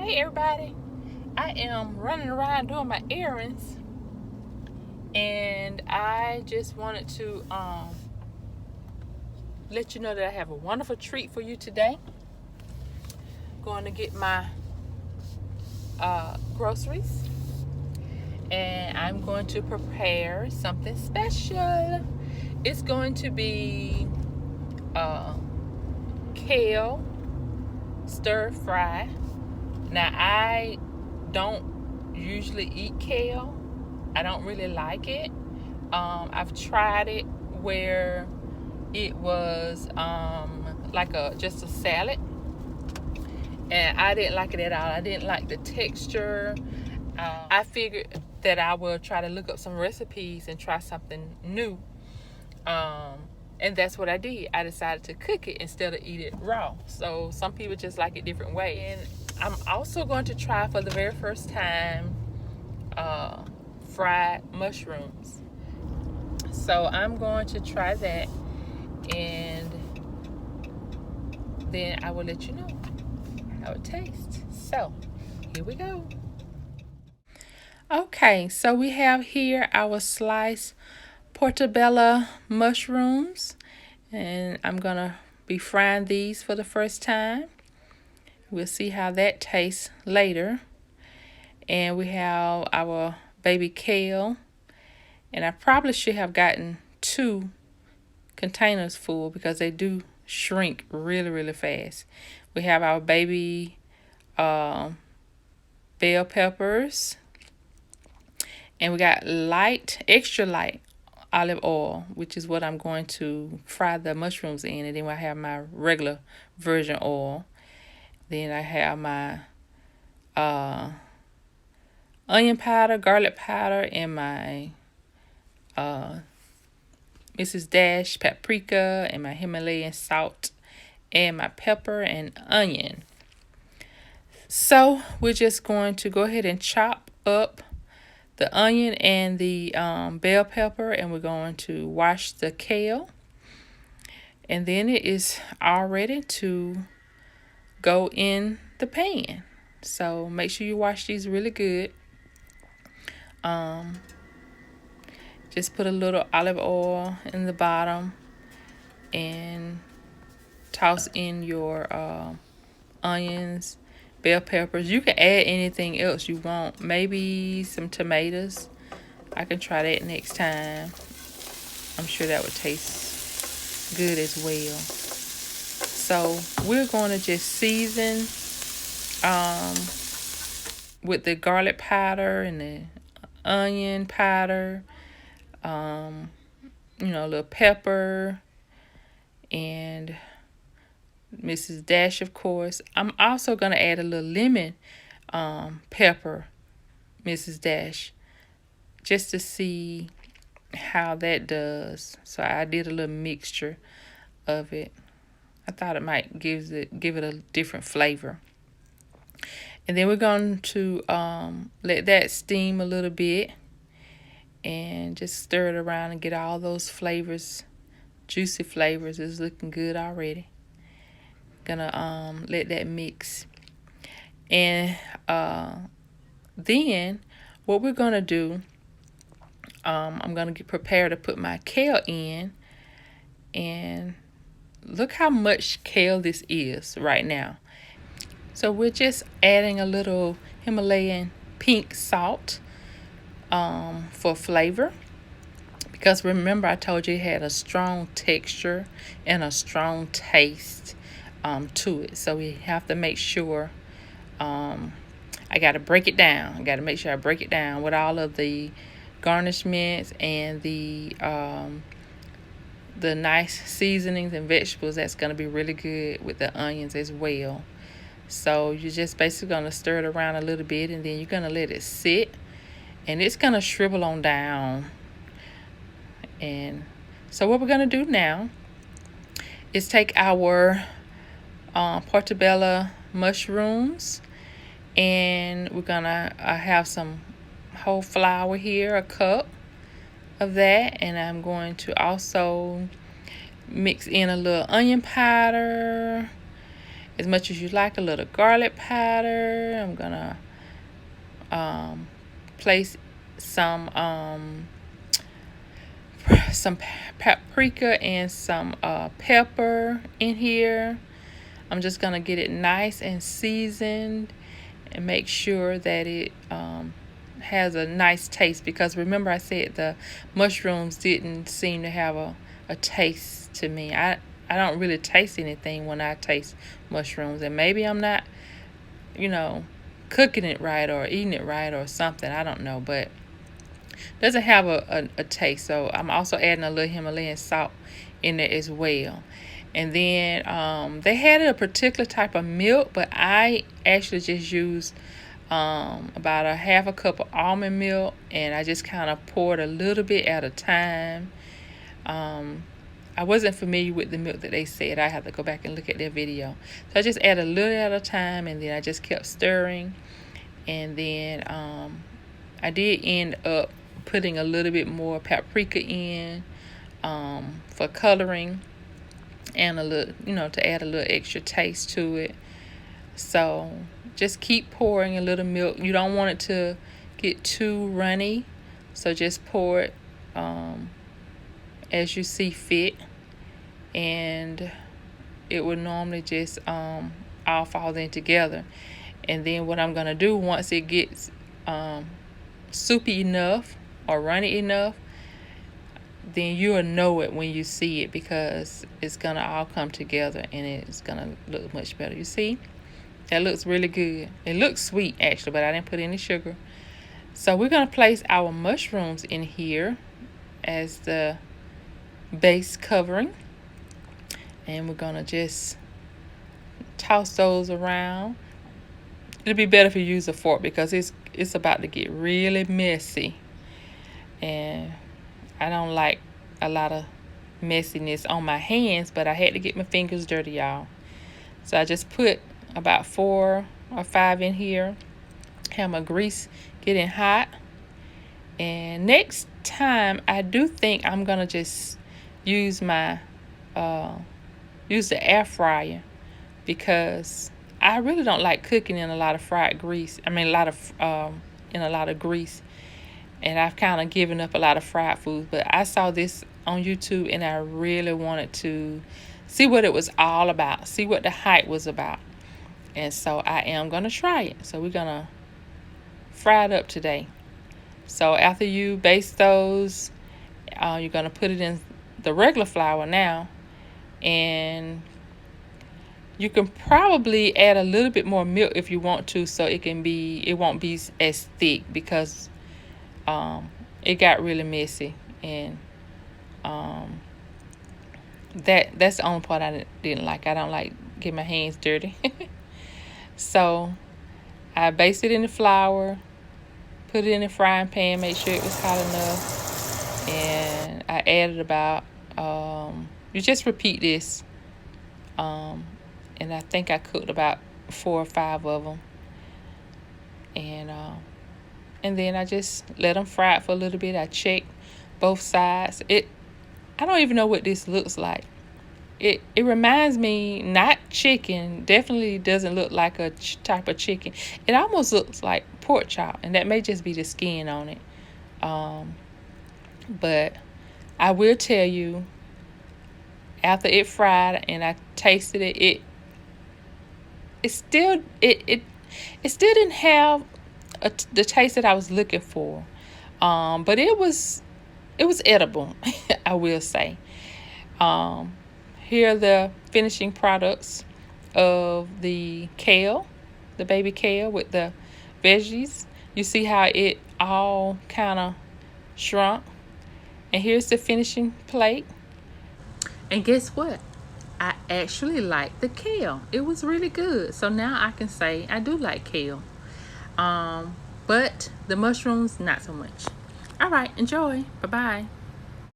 Hey everybody, I am running around doing my errands, and I just wanted to let you know that I have a wonderful treat for you today. Going to get my groceries, and I'm going to prepare something special. It's going to be Kale Stir Fry. Now, I don't usually eat kale. I don't really like it. I've tried it where it was like just a salad, and I didn't like it at all. I didn't like the texture. I figured that I would try to look up some recipes and try something new. And that's what I did. I decided to cook it instead of eat it raw. So some people just like it different ways. And I'm also going to try for the very first time fried mushrooms. So I'm going to try that, and then I will let you know how it tastes. So here we go. Okay, so we have here our sliced portobello mushrooms, and I'm gonna be frying these for the first time. We'll see how that tastes later. And we have our baby kale, and I probably should have gotten 2 containers full because they do shrink really fast. We have our baby bell peppers, and we got extra light olive oil, which is what I'm going to fry the mushrooms in. And then I have my regular virgin oil. Then I have my onion powder, garlic powder, and my Mrs. Dash paprika, and my Himalayan salt, and my pepper and onion. So we're just going to go ahead and chop up the onion and the bell pepper, and we're going to wash the kale. And then it is all ready to go in the pan. So make sure you wash these really good. Just put a little olive oil in the bottom and toss in your onions, bell peppers. You can add anything else you want. Maybe some tomatoes. I can try that next time. I'm sure that would taste good as well. So we're going to just season with the garlic powder and the onion powder, a little pepper, and Mrs. Dash, of course. I'm also going to add a little lemon pepper, Mrs. Dash, just to see how that does. So I did a little mixture of it. I thought it might give it a different flavor. And then we're going to let that steam a little bit and just stir it around and get all those flavors, juicy flavors. It's looking good already. Gonna let that mix. And then what we're gonna do, I'm gonna get prepared to put my kale in. And look how much kale this is right now. So we're just adding a little Himalayan pink salt for flavor, because remember I told you it had a strong texture and a strong taste to it. So we have to make sure I got to break it down. I got to make sure I break it down with all of the garnishments and the nice seasonings and vegetables. That's going to be really good with the onions as well. So you're just basically going to stir it around a little bit, and then you're going to let it sit, and it's going to shrivel on down. And so what we're going to do now is take our portobello mushrooms, and we're going to have some whole flour here, a cup of that, and I'm going to also mix in a little onion powder as much as you like, a little garlic powder. I'm gonna place some paprika and some pepper in here. I'm just gonna get it nice and seasoned and make sure that it has a nice taste, because remember I said the mushrooms didn't seem to have a taste to me. I don't really taste anything when I taste mushrooms, and maybe I'm not, cooking it right or eating it right or something. I don't know, but it doesn't have a taste. So I'm also adding a little Himalayan salt in there as well. And then they had a particular type of milk, but I actually just used about a half a cup of almond milk, and I just kind of poured a little bit at a time. I wasn't familiar with the milk that they said. I have to go back and look at their video. So I just add a little at a time, and then I just kept stirring. And then I did end up putting a little bit more paprika in for coloring, and a little, to add a little extra taste to it. So just keep pouring a little milk. You don't want it to get too runny, so just pour it as you see fit, and it would normally just all fall in together. And then what I'm gonna do, once it gets soupy enough or runny enough, then you'll know it when you see it, because it's gonna all come together and it's gonna look much better. You see, that looks really good. It looks sweet actually, but I didn't put any sugar. So we're gonna place our mushrooms in here as the base covering, and we're gonna just toss those around. It'll be better if you use a fork, because it's about to get really messy, and I don't like a lot of messiness on my hands, but I had to get my fingers dirty, y'all. So I just put about 4 or 5 in here. Have my grease getting hot. And next time, I do think I'm gonna just use my use the air fryer, because I really don't like cooking in a lot of fried grease. I mean, in a lot of grease. And I've kind of given up a lot of fried foods, but I saw this on YouTube and I really wanted to see what it was all about, see what the hype was about. And so I am going to try it. So we're going to fry it up today. So after you baste those, you're going to put it in the regular flour now, and you can probably add a little bit more milk if you want to, so it won't be as thick, because it got really messy, and that's the only part I didn't like. I don't like getting my hands dirty. So I basted it in the flour, put it in the frying pan, make sure it was hot enough, and I added about you just repeat this, and I think I cooked about 4 or 5 of them, and then I just let them fry it for a little bit. I check both sides. I don't even know what this looks like. It reminds me, not chicken, definitely doesn't look like a type of chicken. It almost looks like pork chop, and that may just be the skin on it. But I will tell you, after it fried and I tasted it, it still didn't have the taste that I was looking for. But it was edible, I will say. Here are the finishing products of the kale, the baby kale with the veggies. You see how it all kind of shrunk. And here's the finishing plate. And guess what? I actually like the kale. It was really good. So now I can say I do like kale. But the mushrooms, not so much. All right, enjoy. Bye-bye.